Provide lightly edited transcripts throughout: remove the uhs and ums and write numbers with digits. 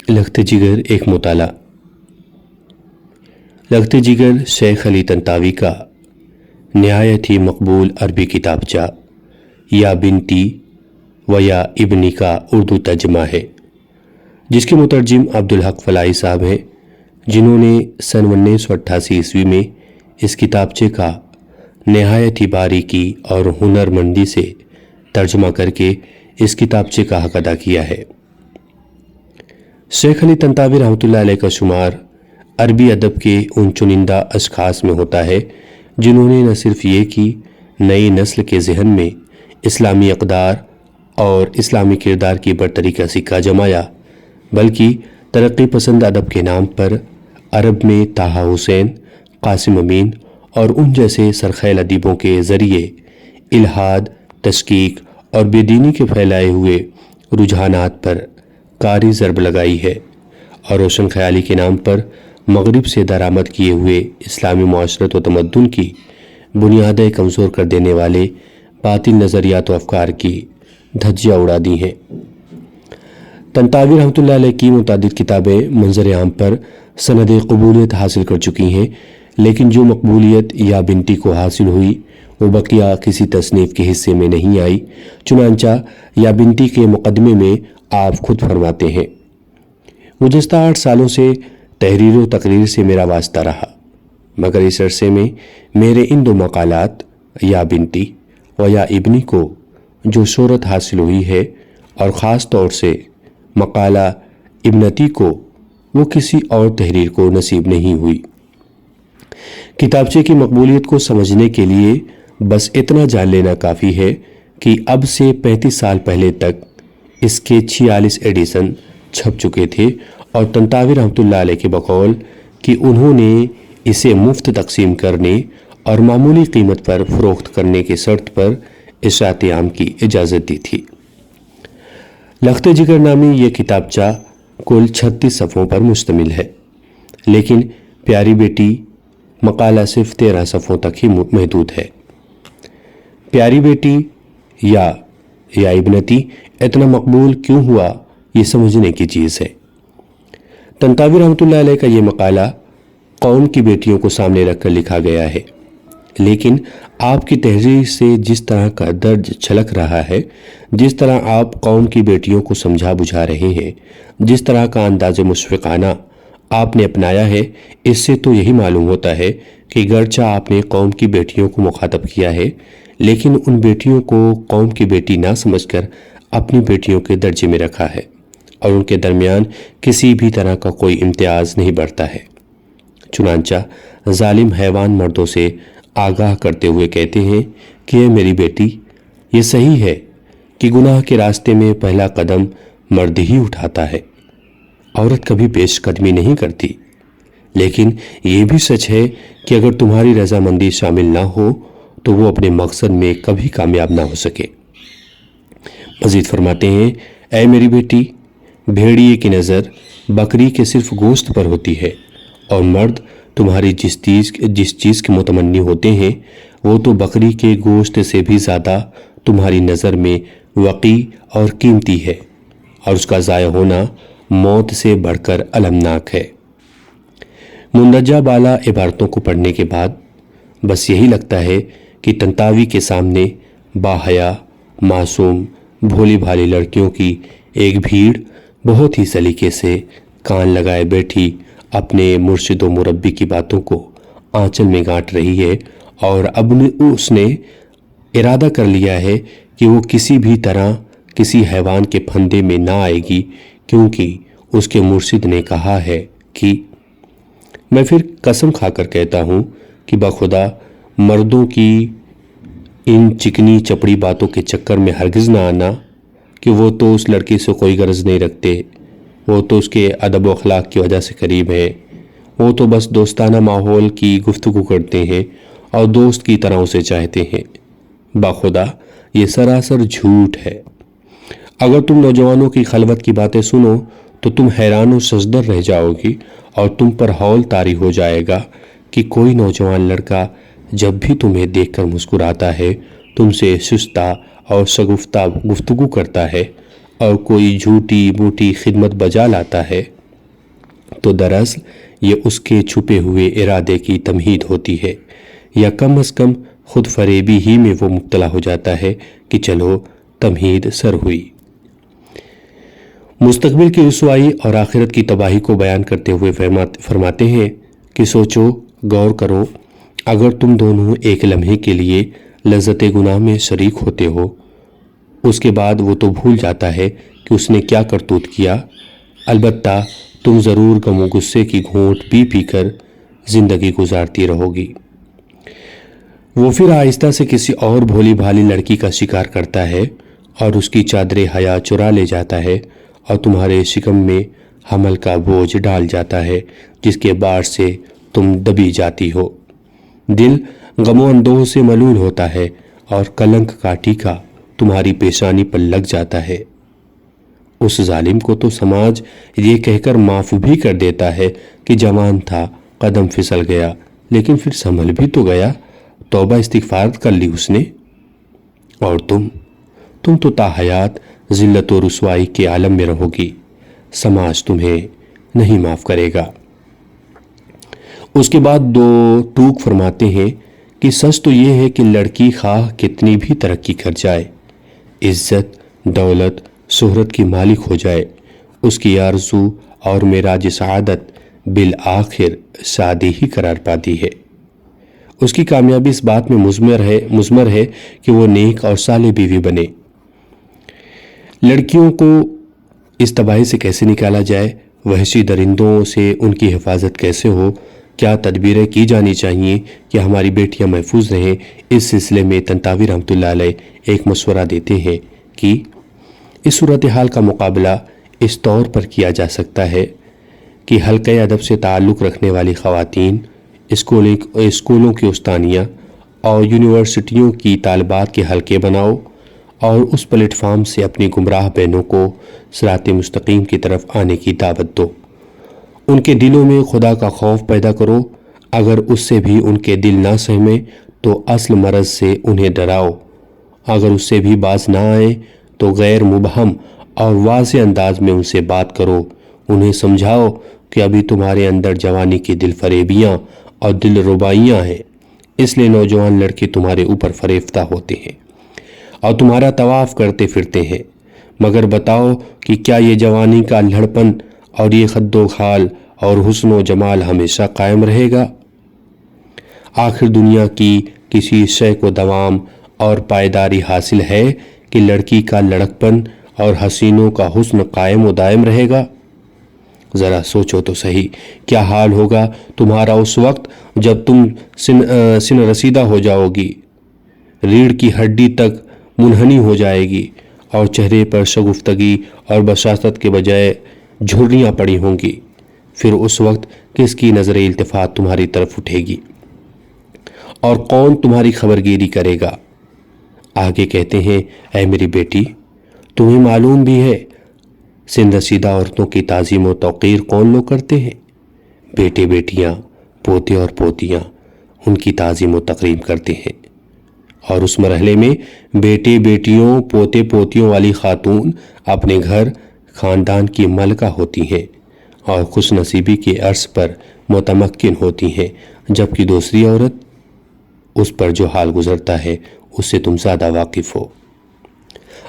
لخت جگر ایک مطالعہ۔ لخت جگر شیخ علی طنطاوی کا نہایت ہی مقبول عربی کتابچہ یا بنتی و یا ابنی کا اردو ترجمہ ہے، جس کے مترجم عبدالحق فلاحی صاحب ہیں، جنہوں نے سن 1988 میں اس کتابچے کا نہایت ہی باریکی اور ہنرمندی سے ترجمہ کر کے اس کتابچے کا حق ادا کیا ہے۔ شیخ علی طنطاوی رحمۃ اللہ علیہ کا شمار عربی ادب کے ان چنندہ اشخاص میں ہوتا ہے جنہوں نے نہ صرف یہ کہ نئی نسل کے ذہن میں اسلامی اقدار اور اسلامی کردار کی برتری کا سکہ جمایا، بلکہ ترقی پسند ادب کے نام پر عرب میں طٰہٰ حسین، قاسم امین اور ان جیسے سرخیل ادیبوں کے ذریعے الحاد، تشکیک اور بے دینی کے پھیلائے ہوئے رجحانات پر کاری ضرب لگائی ہے، اور روشن خیالی کے نام پر مغرب سے درآمد کیے ہوئے اسلامی معاشرت و تمدن کی بنیادیں کمزور کر دینے والے باطل نظریات و افکار کی دھجیاں اڑا دی ہیں۔ طنطاوی رحمۃ اللہ علیہ کی متعدد کتابیں منظر عام پر سند قبولیت حاصل کر چکی ہیں، لیکن جو مقبولیت یا بنتی کو حاصل ہوئی وہ بقیہ کسی تصنیف کے حصے میں نہیں آئی۔ چنانچہ یا بنتی کے مقدمے میں آپ خود فرماتے ہیں: گزشتہ 8 سالوں سے تحریر و تقریر سے میرا واسطہ رہا، مگر اس عرصے میں میرے ان 2 مقالات یا بنتی و یا ابنی کو جو شہرت حاصل ہوئی ہے، اور خاص طور سے مقالہ ابنتی کو، وہ کسی اور تحریر کو نصیب نہیں ہوئی۔ کتابچے کی مقبولیت کو سمجھنے کے لیے بس اتنا جان لینا کافی ہے کہ اب سے 35 سال پہلے تک اس کے 46 ایڈیشن چھپ چکے تھے، اور طنطاوی رحمۃ اللہ علیہ کے بقول کہ انہوں نے اسے مفت تقسیم کرنے اور معمولی قیمت پر فروخت کرنے کی شرط پر اشاعت عام کی اجازت دی تھی۔ لخت جگر نامی یہ کتابچہ کل 36 صفحوں پر مشتمل ہے، لیکن پیاری بیٹی مقالہ صرف 13 صفحوں تک ہی محدود ہے۔ پیاری بیٹی یا ابنتی اتنا مقبول کیوں ہوا، یہ سمجھنے کی چیز ہے۔ طنطاوی رحمۃ اللہ علیہ کا یہ مقالہ قوم کی بیٹیوں کو سامنے رکھ کر لکھا گیا ہے، لیکن آپ کی تحریر سے جس طرح کا درد چھلک رہا ہے، جس طرح آپ قوم کی بیٹیوں کو سمجھا بجھا رہے ہیں، جس طرح کا انداز مشفقانہ آپ نے اپنایا ہے، اس سے تو یہی معلوم ہوتا ہے کہ گرچہ آپ نے قوم کی بیٹیوں کو مخاطب کیا ہے، لیکن ان بیٹیوں کو قوم کی بیٹی نہ سمجھ کر اپنی بیٹیوں کے درجے میں رکھا ہے، اور ان کے درمیان کسی بھی طرح کا کوئی امتیاز نہیں بڑھتا ہے۔ چنانچہ ظالم حیوان مردوں سے آگاہ کرتے ہوئے کہتے ہیں کہ اے میری بیٹی، یہ صحیح ہے کہ گناہ کے راستے میں پہلا قدم مرد ہی اٹھاتا ہے، عورت کبھی پیش قدمی نہیں کرتی، لیکن یہ بھی سچ ہے کہ اگر تمہاری رضامندی شامل نہ ہو تو وہ اپنے مقصد میں کبھی کامیاب نہ ہو سکے۔ مزید فرماتے ہیں: اے میری بیٹی، بھیڑیے کی نظر بکری کے صرف گوشت پر ہوتی ہے، اور مرد تمہاری جس چیز کے متمنی ہوتے ہیں وہ تو بکری کے گوشت سے بھی زیادہ تمہاری نظر میں وقیع اور قیمتی ہے، اور اس کا ضائع ہونا موت سے بڑھ کر المناک ہے۔ مندرجہ بالا عبارتوں کو پڑھنے کے بعد بس یہی لگتا ہے کہ طنطاوی کے سامنے باحیا، معصوم، بھولی بھالی لڑکیوں کی ایک بھیڑ بہت ہی سلیقے سے کان لگائے بیٹھی اپنے مرشد و مربی کی باتوں کو آنچل میں گانٹ رہی ہے، اور اب اس نے ارادہ کر لیا ہے کہ وہ کسی بھی طرح کسی حیوان کے پھندے میں نہ آئے گی، کیونکہ اس کے مرشد نے کہا ہے کہ میں پھر قسم کھا کر کہتا ہوں کہ بخدا مردوں کی ان چکنی چپڑی باتوں کے چکر میں ہرگز نہ آنا کہ وہ تو اس لڑکی سے کوئی غرض نہیں رکھتے، وہ تو اس کے ادب و اخلاق کی وجہ سے قریب ہے، وہ تو بس دوستانہ ماحول کی گفتگو کرتے ہیں اور دوست کی طرح اسے چاہتے ہیں۔ بخدا یہ سراسر جھوٹ ہے۔ اگر تم نوجوانوں کی خلوت کی باتیں سنو تو تم حیران و ششدر رہ جاؤ گی، اور تم پر ہول طاری ہو جائے گا کہ کوئی نوجوان لڑکا جب بھی تمہیں دیکھ کر مسکراتا ہے، تم سے شستہ اور شگفتہ گفتگو کرتا ہے، اور کوئی جھوٹی موٹی خدمت بجا لاتا ہے، تو دراصل یہ اس کے چھپے ہوئے ارادے کی تمہید ہوتی ہے، یا کم از کم خود فریبی ہی میں وہ مبتلا ہو جاتا ہے کہ چلو تمہید سر ہوئی۔ مستقبل کی رسوائی اور آخرت کی تباہی کو بیان کرتے ہوئے فرماتے ہیں کہ سوچو، غور کرو، اگر تم دونوں ایک لمحے کے لیے لذت گناہ میں شریک ہوتے ہو، اس کے بعد وہ تو بھول جاتا ہے کہ اس نے کیا کرتوت کیا، البتہ تم ضرور غم و غصے کی گھونٹ پی پی کر زندگی گزارتی رہو گی۔ وہ پھر آہستہ سے کسی اور بھولی بھالی لڑکی کا شکار کرتا ہے اور اس کی چادر حیا چرا لے جاتا ہے اور تمہارے شکم میں حمل کا بوجھ ڈال جاتا ہے جس کے بار سے تم دبی جاتی ہو۔ دل غم و اندوہ سے ملول ہوتا ہے اور کلنک کا ٹیکا تمہاری پیشانی پر لگ جاتا ہے۔ اس ظالم کو تو سماج یہ کہہ کر معاف بھی کر دیتا ہے کہ جوان تھا، قدم پھسل گیا، لیکن پھر سنبھل بھی تو گیا، توبہ استغفار کر لی اس نے۔ اور تم تو تاحیات ذلت و رسوائی کے عالم میں رہو گی، سماج تمہیں نہیں معاف کرے گا۔ اس کے بعد دو ٹوک فرماتے ہیں کہ سچ تو یہ ہے کہ لڑکی خواہ کتنی بھی ترقی کر جائے، عزت، دولت، شہرت کی مالک ہو جائے، اس کی آرزو اور معراج سعادت بالآخر شادی ہی قرار پاتی ہے۔ اس کی کامیابی اس بات میں مضمر ہے کہ وہ نیک اور صالح بیوی بنے۔ لڑکیوں کو اس تباہی سے کیسے نکالا جائے، وحشی درندوں سے ان کی حفاظت کیسے ہو، کیا تدبیریں کی جانی چاہیے کہ ہماری بیٹیاں محفوظ رہیں، اس سلسلے میں طنطاوی رحمۃ اللہ علیہ ایک مشورہ دیتے ہیں کہ اس صورتحال کا مقابلہ اس طور پر کیا جا سکتا ہے کہ حلقہ ادب سے تعلق رکھنے والی خواتین، اسکولوں کی استانیاں اور یونیورسٹیوں کی طالبات کے حلقے بناؤ اور اس پلیٹ فارم سے اپنی گمراہ بہنوں کو صراط مستقیم کی طرف آنے کی دعوت دو۔ ان کے دلوں میں خدا کا خوف پیدا کرو، اگر اس سے بھی ان کے دل نہ سہمے تو اصل مرض سے انہیں ڈراؤ، اگر اس سے بھی باز نہ آئے تو غیر مبہم اور واضح انداز میں ان سے بات کرو، انہیں سمجھاؤ کہ ابھی تمہارے اندر جوانی کی دل فریبیاں اور دل ربائیاں ہیں، اس لیے نوجوان لڑکے تمہارے اوپر فریفتہ ہوتے ہیں اور تمہارا طواف کرتے پھرتے ہیں، مگر بتاؤ کہ کیا یہ جوانی کا لڑپن اور یہ خد و خال اور حسن و جمال ہمیشہ قائم رہے گا؟ آخر دنیا کی کسی شے کو دوام اور پائیداری حاصل ہے کہ لڑکی کا لڑکپن اور حسینوں کا حسن قائم و دائم رہے گا؟ ذرا سوچو تو صحیح، کیا حال ہوگا تمہارا اس وقت جب تم سن رسیدہ ہو جاؤ گی، ریڑھ کی ہڈی تک منحنی ہو جائے گی اور چہرے پر شگفتگی اور بشاشت کے بجائے جھریاں پڑی ہوں گی، پھر اس وقت کس کی نظر التفات تمہاری طرف اٹھے گی اور کون تمہاری خبرگیری کرے گا؟ آگے کہتے ہیں، اے میری بیٹی، تمہیں معلوم بھی ہے سن رسیدہ عورتوں کی تعظیم و توقیر کون لوگ کرتے ہیں؟ بیٹے بیٹیاں، پوتے اور پوتیاں ان کی تعظیم و تقریب کرتے ہیں، اور اس مرحلے میں بیٹے بیٹیوں پوتے پوتیوں والی خاتون اپنے گھر خاندان کی ملکہ ہوتی ہیں اور خوش نصیبی کے عرص پر متمکن ہوتی ہیں، جبکہ دوسری عورت، اس پر جو حال گزرتا ہے اس سے تم زیادہ واقف ہو۔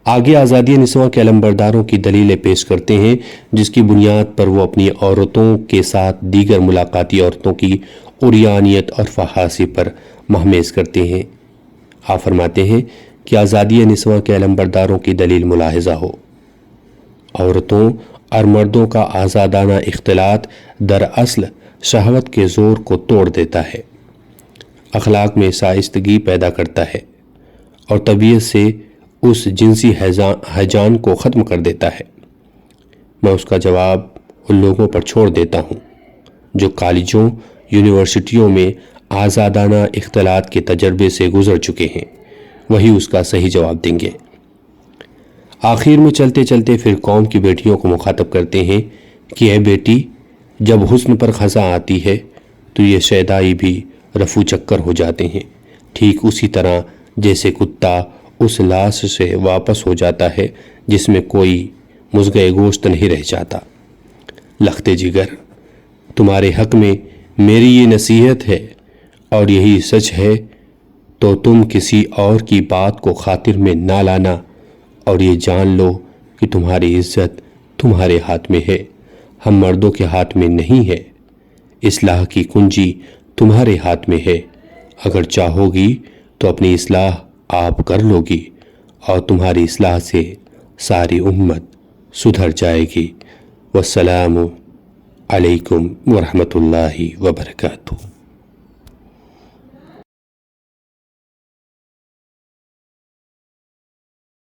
آگے آزادی نسواں کے علمبرداروں کی دلیلیں پیش کرتے ہیں جس کی بنیاد پر وہ اپنی عورتوں کے ساتھ دیگر ملاقاتی عورتوں کی عریانیت اور فحاشی پر مہمیز کرتے ہیں۔ آپ فرماتے ہیں کہ آزادی نسواں کے علمبرداروں کی دلیل ملاحظہ ہو، عورتوں اور مردوں کا آزادانہ اختلاط دراصل شہوت کے زور کو توڑ دیتا ہے، اخلاق میں شائستگی پیدا کرتا ہے اور طبیعت سے اس جنسی ہیجان کو ختم کر دیتا ہے۔ میں اس کا جواب ان لوگوں پر چھوڑ دیتا ہوں جو کالجوں، یونیورسٹیوں میں آزادانہ اختلاط کے تجربے سے گزر چکے ہیں، وہی اس کا صحیح جواب دیں گے۔ آخر میں چلتے چلتے پھر قوم کی بیٹیوں کو مخاطب کرتے ہیں کہ اے بیٹی، جب حسن پر خزاں آتی ہے تو یہ شیدائی بھی رفو چکر ہو جاتے ہیں، ٹھیک اسی طرح جیسے کتا اس لاش سے واپس ہو جاتا ہے جس میں کوئی مزغہ گوشت نہیں رہ جاتا۔ لخت جگر، تمہارے حق میں میری یہ نصیحت ہے اور یہی سچ ہے تو تم کسی اور کی بات کو خاطر میں نہ لانا اور یہ جان لو کہ تمہاری عزت تمہارے ہاتھ میں ہے، ہم مردوں کے ہاتھ میں نہیں ہے۔ اصلاح کی کنجی تمہارے ہاتھ میں ہے، اگر چاہو گی تو اپنی اصلاح آپ کر لو گی اور تمہاری اصلاح سے ساری امت سدھر جائے گی۔ والسلام علیکم ورحمۃ اللہ وبرکاتہ۔